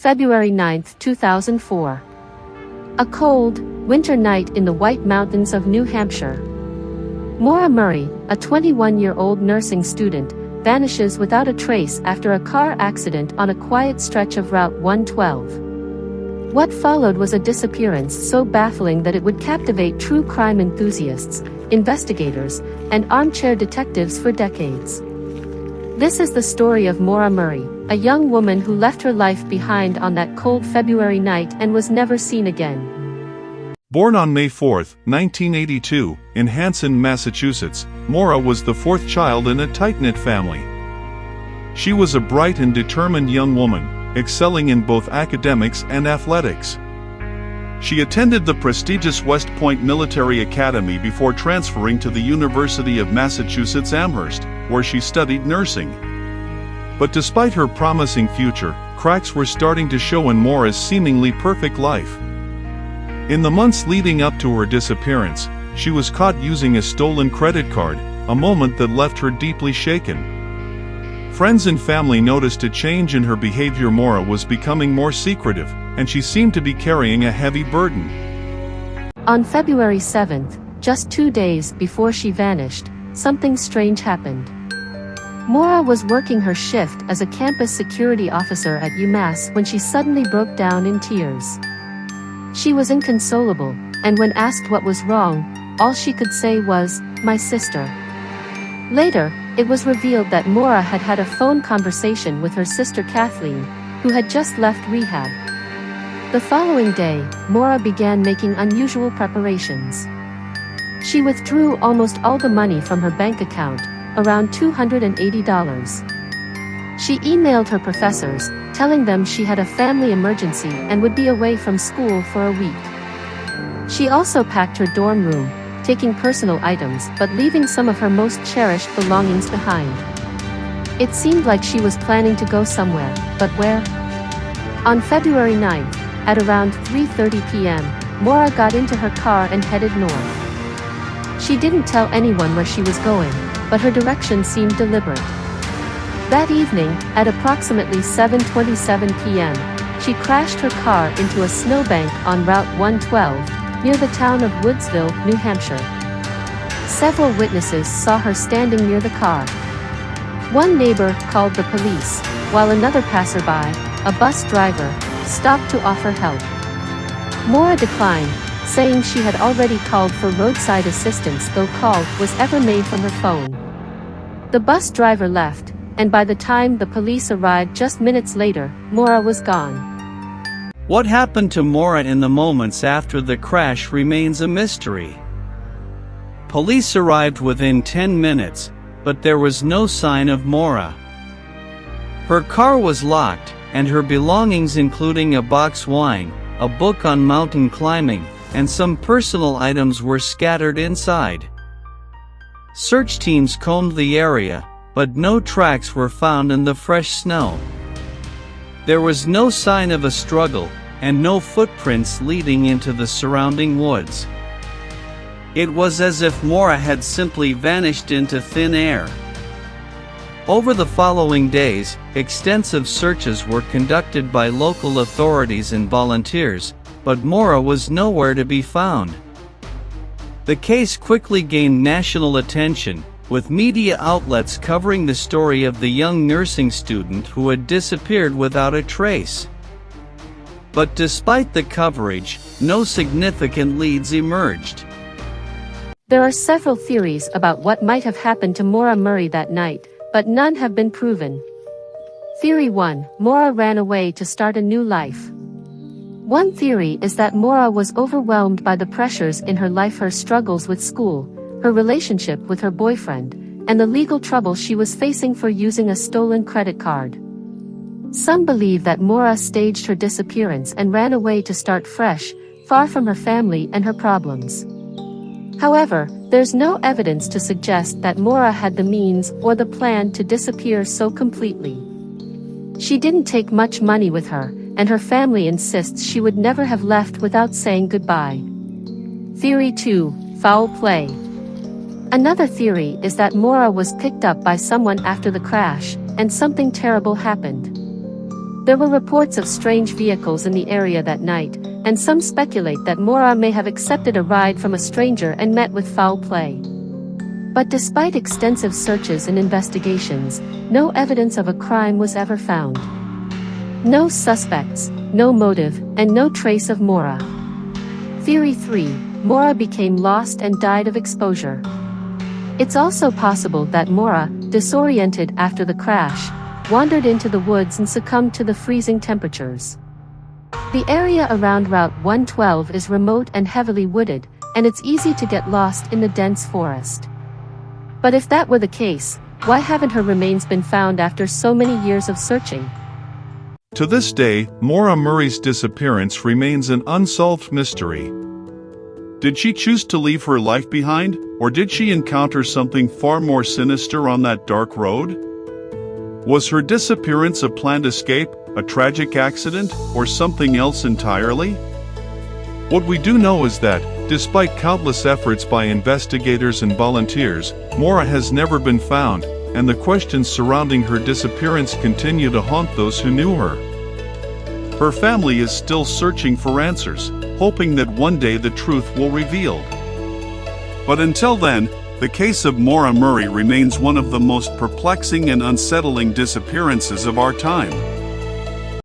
February 9, 2004. A cold, winter night in the White Mountains of New Hampshire. Maura Murray, a 21-year-old nursing student, vanishes without a trace after a car accident on a quiet stretch of Route 112. What followed was a disappearance so baffling that it would captivate true crime enthusiasts, investigators, and armchair detectives for decades. This is the story of Maura Murray, a young woman who left her life behind on that cold February night and was never seen again. Born on May 4, 1982, in Hanson, Massachusetts, Maura was the fourth child in a tight-knit family. She was a bright and determined young woman, excelling in both academics and athletics. She attended the prestigious West Point Military Academy before transferring to the University of Massachusetts Amherst, where she studied nursing. But despite her promising future, cracks were starting to show in Maura's seemingly perfect life. In the months leading up to her disappearance, she was caught using a stolen credit card, a moment that left her deeply shaken. Friends and family noticed a change in her behavior. Maura was becoming more secretive, and she seemed to be carrying a heavy burden. On February 7, just 2 days before she vanished, something strange happened. Maura was working her shift as a campus security officer at UMass when she suddenly broke down in tears. She was inconsolable, and when asked what was wrong, all she could say was, "My sister." Later, it was revealed that Maura had had a phone conversation with her sister Kathleen, who had just left rehab. The following day, Maura began making unusual preparations. She withdrew almost all the money from her bank account, around $280. She emailed her professors, telling them she had a family emergency and would be away from school for a week. She also packed her dorm room, taking personal items but leaving some of her most cherished belongings behind. It seemed like she was planning to go somewhere, but where? On February 9th, at around 3:30 p.m., Maura got into her car and headed north. She didn't tell anyone where she was going, but her direction seemed deliberate. That evening, at approximately 7:27 p.m., she crashed her car into a snowbank on Route 112, near the town of Woodsville, New Hampshire. Several witnesses saw her standing near the car. One neighbor called the police, while another passerby, a bus driver, stopped to offer help. Maura declined, saying she had already called for roadside assistance though call was ever made from her phone. The bus driver left, and by the time the police arrived just minutes later, Maura was gone. What happened to Maura in the moments after the crash remains a mystery. Police arrived within 10 minutes, but there was no sign of Maura. Her car was locked, and her belongings including a box wine, a book on mountain climbing, and some personal items were scattered inside. Search teams combed the area, but no tracks were found in the fresh snow. There was no sign of a struggle, and no footprints leading into the surrounding woods. It was as if Maura had simply vanished into thin air. Over the following days, extensive searches were conducted by local authorities and volunteers, but Maura was nowhere to be found. The case quickly gained national attention, with media outlets covering the story of the young nursing student who had disappeared without a trace. But despite the coverage, no significant leads emerged. There are several theories about what might have happened to Maura Murray that night, but none have been proven. Theory 1: Maura ran away to start a new life. One theory is that Maura was overwhelmed by the pressures in her life, her struggles with school, her relationship with her boyfriend, and the legal trouble she was facing for using a stolen credit card. Some believe that Maura staged her disappearance and ran away to start fresh, far from her family and her problems. However, there's no evidence to suggest that Maura had the means or the plan to disappear so completely. She didn't take much money with her, and her family insists she would never have left without saying goodbye. Theory 2: Foul play. Another theory is that Maura was picked up by someone after the crash, and something terrible happened. There were reports of strange vehicles in the area that night, and some speculate that Maura may have accepted a ride from a stranger and met with foul play. But despite extensive searches and investigations, no evidence of a crime was ever found. No suspects, no motive, and no trace of Maura. Theory 3. Maura became lost and died of exposure. It's also possible that Maura, disoriented after the crash, wandered into the woods and succumbed to the freezing temperatures. The area around Route 112 is remote and heavily wooded, and it's easy to get lost in the dense forest. But if that were the case, why haven't her remains been found after so many years of searching? To this day, Maura Murray's disappearance remains an unsolved mystery. Did she choose to leave her life behind, or did she encounter something far more sinister on that dark road? Was her disappearance a planned escape, a tragic accident, or something else entirely? What we do know is that, despite countless efforts by investigators and volunteers, Maura has never been found, and the questions surrounding her disappearance continue to haunt those who knew her. Her family is still searching for answers, hoping that one day the truth will be revealed. But until then, the case of Maura Murray remains one of the most perplexing and unsettling disappearances of our time.